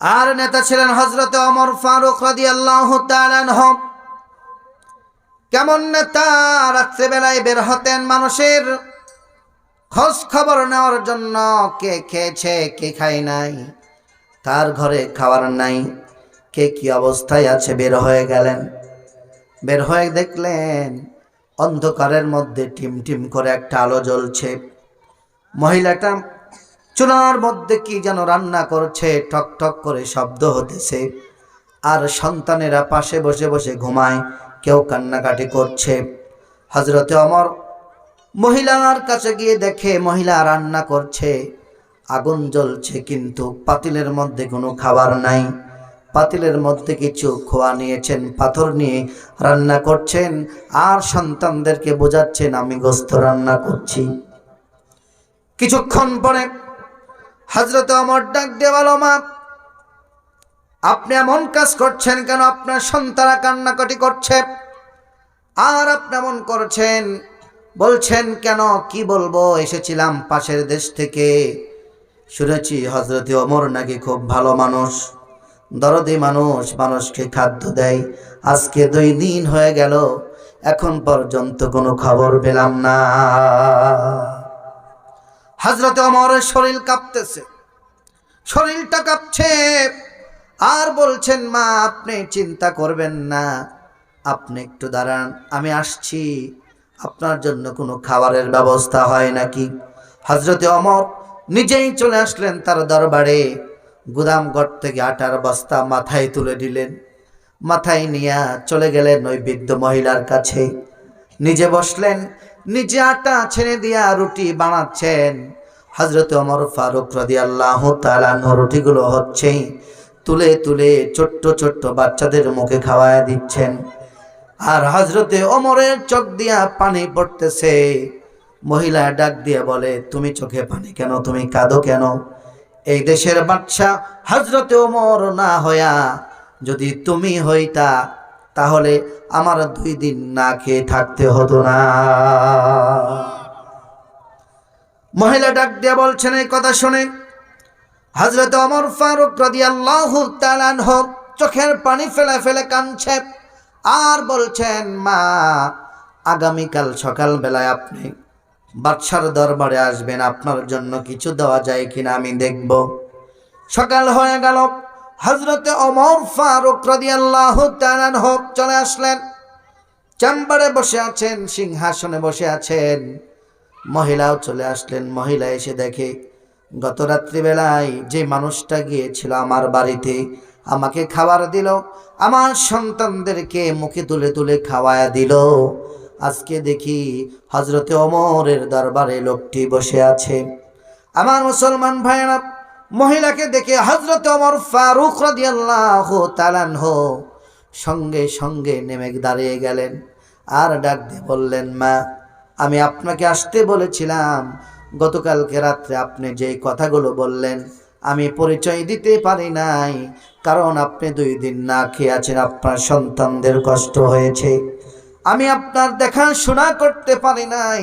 আর নেতা ছিলেন হযরত ওমর ফারুক রাদিয়াল্লাহু তাআলা আনহু। কেমন নেতা! রাত্রেবেলায় বের হতেন মানুষের খোঁজ খবর নেওয়ার জন্য, কে খেয়েছে কে খায় নাই, কার ঘরে খাবার নাই, কে কি অবস্থায় আছে। বের হয়ে গেলেন, বের হয়ে দেখলেন অন্ধকারের মধ্যে টিম টিম করে একটা আলো জ্বলছে। মহিলাটা চুলার মধ্যে কি যেন রান্না করছে, ঠক ঠক করে শব্দ হতেছে। আর সন্তানেরা পাশে বসে বসে ঘুমায়, কেউ কান্নাকাটি করছে। হযরতে ওমর মহিলার কাছে গিয়ে দেখে মহিলা রান্না করছে, আগুন জ্বলছে, কিন্তু পাতিলের মধ্যে কোনো খাবার নাই। পাতিলের মধ্যে কিছু খোয়া নিয়েছেন, পাথর নিয়ে রান্না করছেন, আর সন্তানদেরকে বোঝাচ্ছেন আমি গোশত রান্না করছি। কিছুক্ষণ পরে হযরত ওমর ডাক দিয়ে বলল, মা আপনি এমন কাজ করছেন কেন? আপনার সন্তানরা কান্নাকাটি করছে আর আপনি এমন করছেন, বলছেন কেন? কি বলবো, এসেছিলাম পাশের দেশ থেকে, শুনেছি হযরত ওমর নাকি খুব ভালো মানুষ, দরদি মানুষ, মানুষকে খাদ্য দেয়। আজকে 2 দিন হয়ে গেল, এখন পর্যন্ত কোনো খবর পেলাম না। হযরত ওমরের শরীর কাঁপতেছে, শরীরটা কাঁপছে, আর বলছেন মা আপনি চিন্তা করবেন না, আপনি একটু দাঁড়ান, আমি আসছি, আপনার জন্য কোনো খাবারের ব্যবস্থা হয় নাকি। হযরত ওমর নিজেই চলে আসলেন তার দরবারে, গুদাম ঘর থেকে আটার বস্তা মাথায় তুলে দিলেন, মাথায় নিয়ে চলে গেলেন ওই বৃদ্ধ মহিলার কাছে, নিজে বসলেন, নিজে আটা ছেড়ে দিয়া রুটি বানাচ্ছেন। হযরত ওমর ফারুক রাদিয়াল্লাহু তাআলা রুটিগুলো হচ্ছে তুলে তুলে ছোট্ট ছোট্ট বাচ্চাদের মুখে খাওয়ায় দিচ্ছেন। আর হযরতে ওমরের চোখ দিয়া পানি পড়তেছে। মহিলা ডাক দিয়ে বলে, তুমি চোখে পানি কেন, তুমি কাঁদো কেন? এই দেশের বাদশা হযরতে ওমর না হইয়া যদি তুমি হইতা, তাহলে আমার 2 দিন না খেয়ে থাকতে হতো না। মহিলা ডাক দিয়ে বলছেন, এই কথা শুনে হযরত ওমর ফারুক রাদিয়াল্লাহু তাআলা আনহু চোখের পানি ফেলে ফেলে কাঁদছে আর বলছেন, মা আগামীকাল সকালবেলায় আপনি বাদশার দরবারে আসবেন, আপনার জন্য কিছু দেওয়া যায় কিনা আমি দেখব। সকাল হয়ে গেল, হযরতে ওমর ফারুক রাদিয়াল্লাহু তাআলা আনহু চলে আসলেন, চেম্বারে বসে আছেন, সিংহাসনে বসে আছেন। মহিলাও চলে আসলেন। মহিলা এসে দেখে গত রাত্রিবেলায় যে মানুষটা গিয়েছিল আমার বাড়িতে, আমাকে খাবার দিল, আমার সন্তানদেরকে মুখে তুলে তুলে খাওয়ায়া দিল, আজকে দেখি হযরতে ওমরের দরবারে লোকটি বসে আছে। আমার মুসলমান ভাইরা, মহিলাকে দেখে হযরতে ওমর ফারুক রাদিয়াল্লাহু তাআলা আনহু সঙ্গে সঙ্গে নেমে দাঁড়িয়ে গেলেন আর ডাক দিয়ে বললেন, মা আমি আপনাকে আসতে বলেছিলাম, গতকালকে রাত্রে আপনি যেই কথাগুলো বললেন আমি পরিচয় দিতে পারি নাই, কারণ আপনি 2 দিন না খেয়ে আছেন, আপনার সন্তানদের কষ্ট হয়েছে, আমি আপনার দেখাশোনা করতে পারি নাই,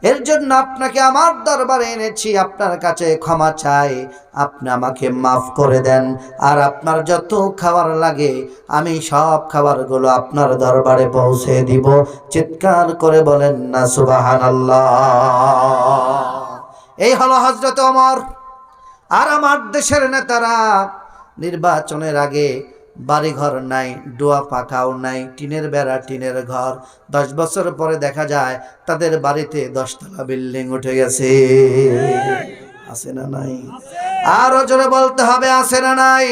এর জন্য আপনাকে আমার দরবারে এনেছি, আপনার কাছে ক্ষমা চাই, আপনি আমাকে মাফ করে দেন, আর আপনার যত খাবার লাগে আমি সব খাবারগুলো আপনার দরবারে পৌঁছে দিব। চিৎকার করে বলেন না সুবহানাল্লাহ। এই হলো হযরত ওমর। আর আমার দেশের নেতারা নির্বাচনের আগে বাড়িঘর নাই, ডোয়া পাকাও নাই, টিনের বেড়া, টিনের ঘর, 10 বছর পরে দেখা যায় তাদের বাড়িতে 10 তলা বিল্ডিং উঠে গেছে। আছে না নাই? আরো জোরে বলতে হবে, আছে না নাই?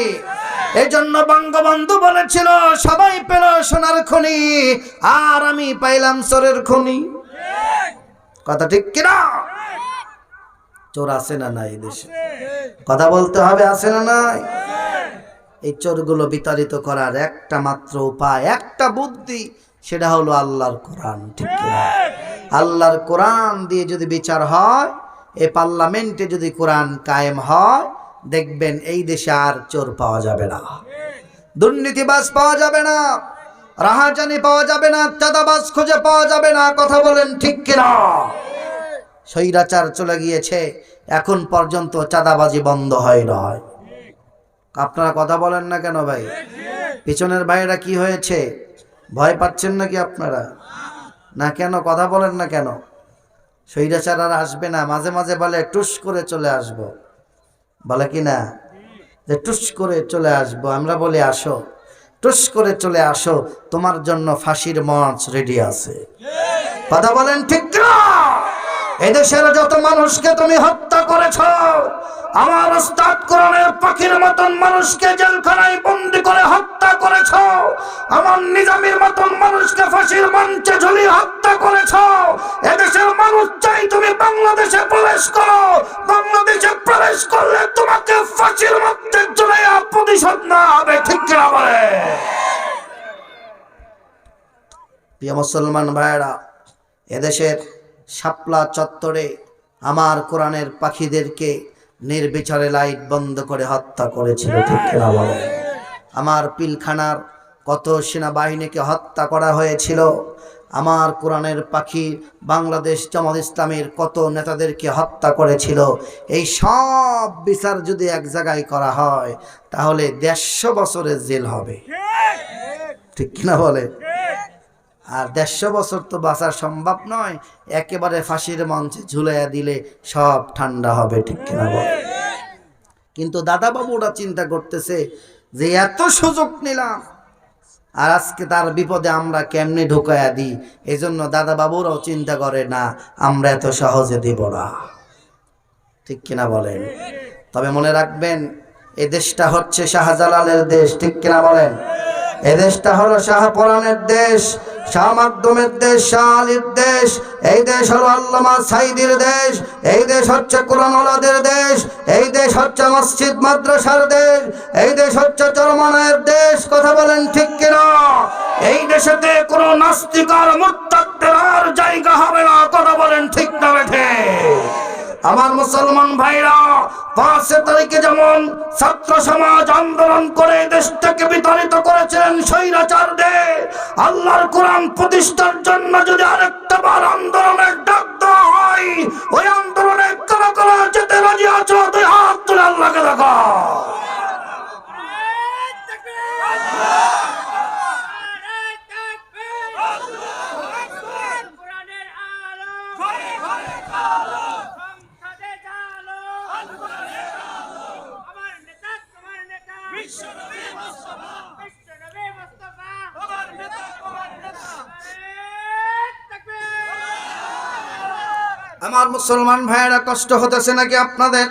এই জন্য বঙ্গবন্ধু বলেছিল, সবাই পেল সোনার খনি আর আমি পাইলাম চোরের খনি। কথা ঠিক কিনা? চোর আছে না নাই দেশে? কথা বলতে হবে, আছে না নাই? এই চোরগুলো বিতাড়িত করার একটা মাত্র উপায়, একটা বুদ্ধি, সেটা হলো আল্লাহর কোরআন। ঠিক কিনা? আল্লাহর কোরআন দিয়ে যদি বিচার হয়, এই পার্লামেন্টে যদি কোরআন কায়েম হয়, দেখবেন এই দেশে আর চোর পাওয়া যাবে না, দুর্নীতিবাজ পাওয়া যাবে না, রাহাজানি পাওয়া যাবে না, চাঁদাবাজ খুঁজে পাওয়া যাবে না। কথা বলেন ঠিক কিনা? স্বৈরাচার চলে গিয়েছে, এখন পর্যন্ত চাঁদাবাজি বন্ধ হয় নাই। আপনারা কথা বলেন না কেন ভাই? পিছনের ভাইরা কি হয়েছে? ভয় পাচ্ছেন নাকি আপনারা? না কেন কথা বলেন না কেন? স্বৈরাচার আর আসবে না। মাঝে মাঝে বলে টুস করে চলে আসব, বলে কি না যে টুস করে চলে আসবো। আমরা বলি আসো, টুস করে চলে আসো, তোমার জন্য ফাঁসির মঞ্চ রেডি আছে। কথা বলেন ঠিক না? এদেশের যত মানুষকে তুমি হত্যা করেছ, আমার ওস্তাদ কোরআনের পাখির মতন মানুষকে জেলখানায় বন্দি করে হত্যা করেছ, আমার নিজামীর মতন মানুষকে ফাঁসির মঞ্চে ঝুলিয়ে হত্যা করেছ। এদেশের মানুষ চাই তুমি বাংলাদেশে প্রবেশ করো। বাংলাদেশে প্রবেশ করলে তোমাকে ফাঁসির মঞ্চে ঝুলিয়ে প্রতিশোধ না হবে, ঠিক কিনা বলে? প্রিয় মুসলমান ভাইরা, এদেশের শাপলা চত্বরে আমার কোরআনের পাখিদেরকে নির্বিচারে লাইট বন্ধ করে হত্যা করেছিল, ঠিক কিনা বলে? আমার পিলখানার কত সেনাবাহিনীকে হত্যা করা হয়েছিল। আমার কোরআনের পাখি বাংলাদেশ জামাত ইসলামের কত নেতাদেরকে হত্যা করেছিল। এই সব বিচার যদি এক জায়গায় করা হয় তাহলে 150 বছরের জেল হবে, ঠিক কিনা বলে? আর 150 বছর তো বাঁচা সম্ভব নয়। একেবারে ফাঁসির মঞ্চে ঝুলাইয়া দিলে সব ঠান্ডা হবে, ঠিক কিনা বলে? কিন্তু দাদা বাবুরা চিন্তা করতেছে যে এত সুযোগ নিলাম আর আজকে তার বিপদে আমরা কেমনে ঢুকাইয়া দিই। এই জন্য দাদা বাবুরাও চিন্তা করে না আমরা এত সহজে দিব না, ঠিক কিনা বলেন? তবে মনে রাখবেন, এই দেশটা হচ্ছে শাহজালালের দেশ, ঠিক কিনা বলেন? এই দেশটা হলো শাহপরানের দেশ, শাহ মাকদুমের দেশ, শাহ আলীর দেশ। এই দেশ হলো আল্লামা সাইদির দেশ। এই দেশ হচ্ছে কোরআনওয়ালাদের দেশ। এই দেশ হচ্ছে মসজিদ মাদ্রাসার দেশ। এই দেশ হচ্ছে চরমনায়ের দেশ। কথা বলেন ঠিক কিনা? এই দেশেতে কোনো নাস্তিক আর মুরতাদদের আর জায়গা হবে না। কথা বলেন ঠিক না বেঠে? আমার মুসলমান ভাইরা, 5 তারিখে যেমন ছাত্র সমাজ আন্দোলন করে দেশটাকে বিতাড়িত করেছিলেন স্বৈরাচারদের, আল্লাহর কোরআন প্রতিষ্ঠার জন্য যদি আরেকটা বার আন্দোলনের ডাক দেওয়া হয়, ওই আন্দোলনে কারা কারা যেতে রাজি আছো? 2 হাত তুলে আল্লাহকে দেখো। আমার মুসলমান ভাইয়েরা, কষ্ট হতেছে নাকি আপনাদের?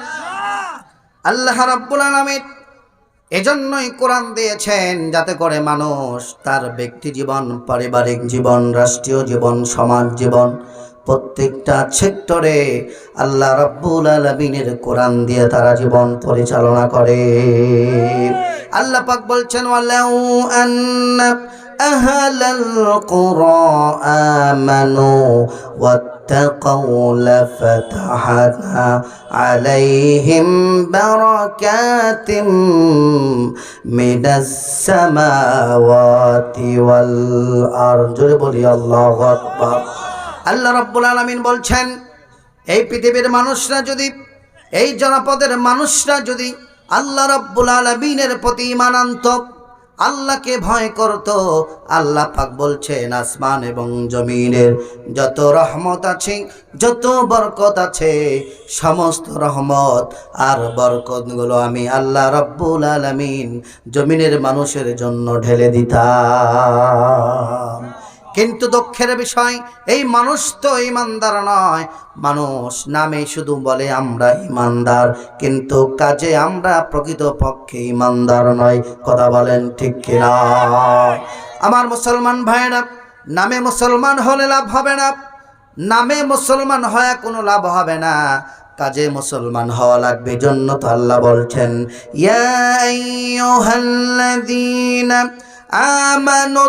আল্লাহ রাব্বুল আলামিন এজন্যই কোরআন দিয়েছেন যাতে করে মানুষ তার ব্যক্তি জীবন, পারিবারিক জীবন, রাষ্ট্রীয় জীবন, সমাজ জীবন, প্রত্যেকটা সেক্টরে আল্লাহ রাব্বুল আলামিনের কোরআন দিয়ে তারা জীবন পরিচালনা করে। আল্লাহ পাক বলছেন, ওয়ালাউ আন্না আহলাল কুরা আমানু واتقوا لفتحنا عليهم بركات من السماوات والأرض। বলি আল্লাহু আকবার। আল্লাহ রাব্বুল আলামিন বলছেন, এই পৃথিবীর মানুষরা যদি, এই জনপদের মানুষরা যদি আল্লাহ রাব্বুল আলামিনের প্রতি ঈমান আনত, আল্লাহকে ভয় করত, আল্লাহ পাক বলছেন আসমান এবং জমিনের যত রহমত আছে, যত বরকত আছে, সমস্ত রহমত আর বরকতগুলো আমি আল্লাহ রাব্বুল আলামিন জমিনের মানুষের জন্য ঢেলে দিতাম। কিন্তু দুঃখের বিষয়, এই মানুষ তো ইমানদার নয়। মানুষ নামে শুধু বলে আমরা ইমানদার, কিন্তু কাজে আমরা প্রকৃতপক্ষে ইমানদার নয়। কথা বলেন ঠিক কিনা? আমার মুসলমান ভাইরা, নামে মুসলমান হলে লাভ হবে না। নামে মুসলমান হয়ে কোনো লাভ হবে না, কাজে মুসলমান হওয়া লাগবে। জন্য তো আল্লাহ বলছেন, ইয়া আইয়ুহাল্লাযীনা আমানু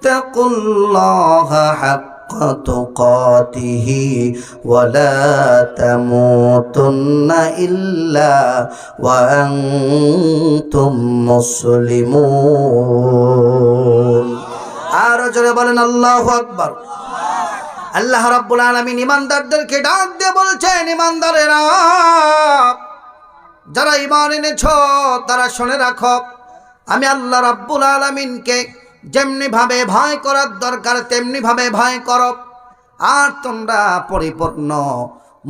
ইত্তাকুল্লাহা হাক্কা তুকাতিহি ওয়া লা তামুতুন্না ইল্লা ওয়া আনতুম মুসলিমুন। আর জোরে বলেন আল্লাহু আকবার। আল্লাহ রাব্বুল আলামিন ইমানদারদেরকে ডাক দিয়ে বলছেন, ইমানদারেরা যারা ঈমান এনেছ তারা শুনে রাখো, আমি আল্লাহ রাব্বুল আলামিনকে যেমনি ভাবে ভয় করার দরকার তেমনি ভাবে ভয় করো। আর তোমরা পরিপূর্ণ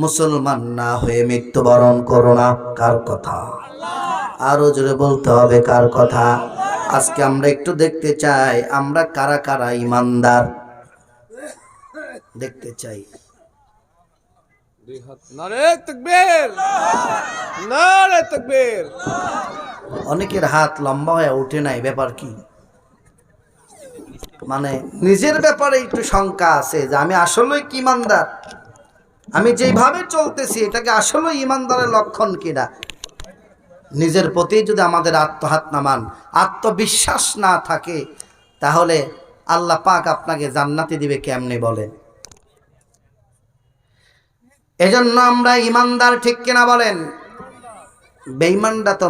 মুসলমান না হয়ে মৃত্যুবরণ করো না। কার কথা? আরো জোরে বলতে হবে, কার কথা? আজকে আমরা একটু দেখতে চাই আমরা কারা কারা ঈমানদার, দেখতে চাই। নারে তাকবীর, নারে তাকবীর। অনেকের হাত লম্বা হয়ে ওঠে নাই, ব্যাপার কি? মানে নিজের ব্যাপারে একটু শঙ্কা আছে যে আমি আসলেই কি ঈমানদার, আমি যেভাবে চলতেছি এটাকে আসলে ঈমানদারের লক্ষণ কিনা। নিজের প্রতি যদি আমাদের আত্মহাত নামান, আত্মবিশ্বাস না থাকে, তাহলে আল্লাহ পাক আপনাকে জান্নাতে দিবে কেমনে বলেন? এজন্য আমরা ঈমানদার, ঠিক কিনা বলেন? বেঈমানরা তো